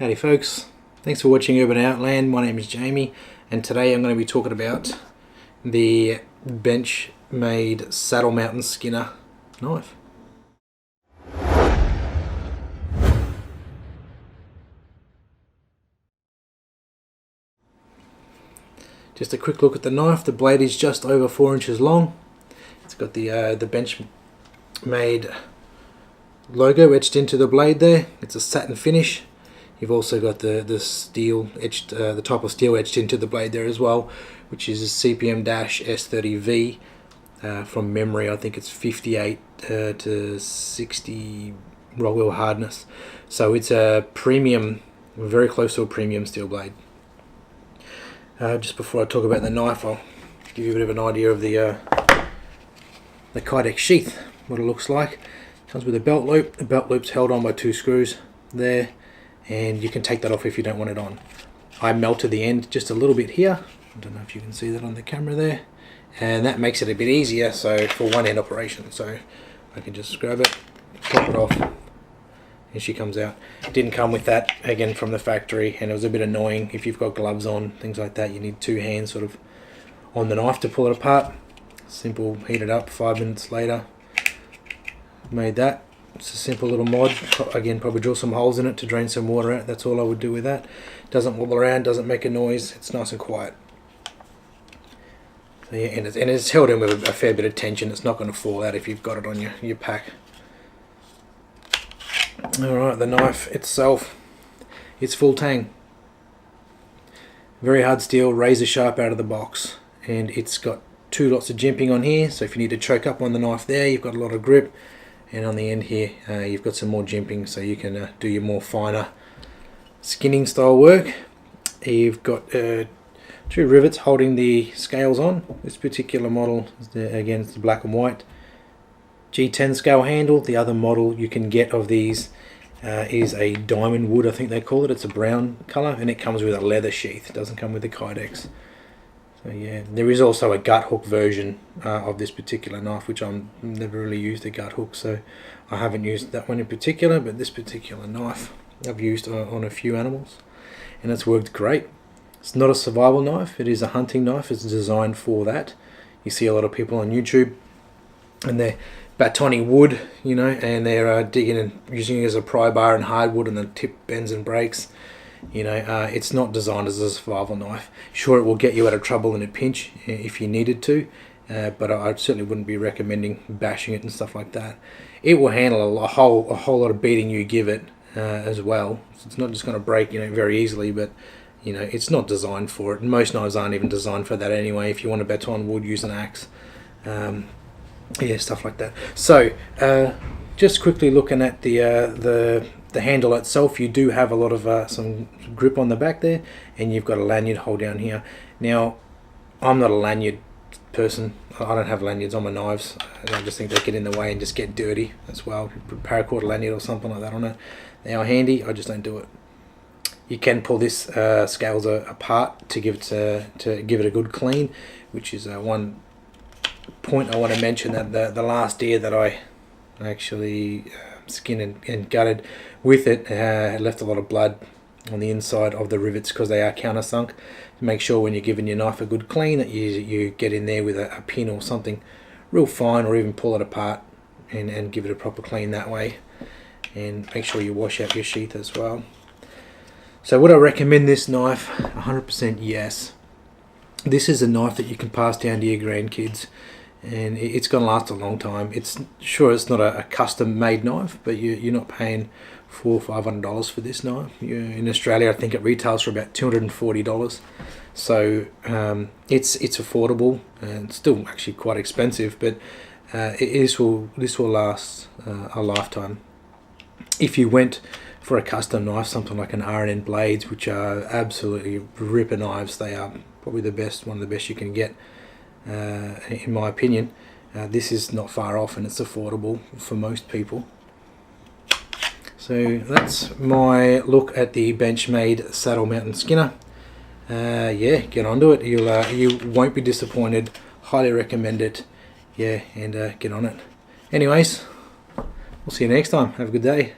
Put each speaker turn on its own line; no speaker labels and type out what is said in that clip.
Howdy folks, thanks for watching Urban Outland. My name is Jamie and today I'm going to be talking about the Benchmade Saddle Mountain Skinner knife. Just a quick look at the knife. The blade is just over 4 inches long. It's got the Benchmade logo etched into the blade there. It's a satin finish. You've also got the steel etched, the type of steel etched into the blade there as well, which is a CPM-S30V. From memory, I think it's 58 to 60 roll wheel hardness. So it's a premium, very close to a premium steel blade. Just before I talk about the knife, I'll give you a bit of an idea of the Kydex sheath, what it looks like. It comes with a belt loop. The belt loop's held on by 2 screws there, and you can take that off if you don't want it on. I melted the end just a little bit here. I don't know if you can see that on the camera there, and that makes it a bit easier so for one end operation. So I can just grab it, pop it off, and she comes out. It didn't come with that again from the factory, and it was a bit annoying. If you've got gloves on, things like that, you need 2 hands sort of on the knife to pull it apart. Simple, heat it up, 5 minutes later, made that. It's a simple little mod. Again, probably drill some holes in it to drain some water out. That's all I would do with that. Doesn't wobble around, doesn't make a noise. It's nice and quiet. So yeah, and it's held in with a fair bit of tension. It's not going to fall out if you've got it on your pack. Alright, the knife itself, it's full tang. Very hard steel, razor sharp out of the box. And it's got 2 lots of jimping on here. So if you need to choke up on the knife there, you've got a lot of grip. And on the end here, you've got some more jimping, so you can do your more finer skinning style work. You've got 2 rivets holding the scales on. This particular model, again, it's the black and white G10 scale handle. The other model you can get of these is a diamond wood, I think they call it. It's a brown color, and it comes with a leather sheath. It doesn't come with the Kydex. So yeah, there is also a gut hook version of this particular knife, which I've never really used a gut hook, so I haven't used that one in particular. But this particular knife I've used on a few animals, and it's worked great. It's not a survival knife, it is a hunting knife. It's designed for that. You see a lot of people on YouTube and they're batoni wood, you know, and they're digging and using it as a pry bar and hardwood, and the tip bends and breaks. You know, it's not designed as a survival knife. Sure, it will get you out of trouble in a pinch if you needed to, but I certainly wouldn't be recommending bashing it and stuff like that. It will handle a whole lot of beating you give it as well. So it's not just going to break, you know, very easily, but you know, it's not designed for it. And most knives aren't even designed for that anyway. If you want to baton wood, use an axe. Yeah, stuff like that. So just quickly looking at the handle itself, you do have a lot of some grip on the back there, and you've got a lanyard hole down here. Now, I'm not a lanyard person. I don't have lanyards on my knives. I just think they get in the way and just get dirty as well. Put paracord lanyard or something like that on it. They are handy. I just don't do it. You can pull this scales apart to give it a good clean, which is one point I want to mention. That the last deer that I actually skinned and gutted with it left a lot of blood on the inside of the rivets because they are countersunk. Make sure when you're giving your knife a good clean that you get in there with a pin or something real fine, or even pull it apart and give it a proper clean that way. And make sure you wash out your sheath as well. So would I recommend this knife? 100% yes. This is a knife that you can pass down to your grandkids, and it's going to last a long time. It's not a custom made knife, but you're not paying $400 or $500 for this knife. In Australia, I think it retails for about $240. So it's affordable, and still actually quite expensive, but this will last a lifetime. If you went for a custom knife, something like an R&N blades, which are absolutely ripper knives, they are probably one of the best you can get. In my opinion, this is not far off, and it's affordable for most people. So that's my look at the Benchmade Saddle Mountain Skinner. Yeah, get onto it. You won't be disappointed. Highly recommend it. Yeah, and get on it. Anyways, we'll see you next time. Have a good day.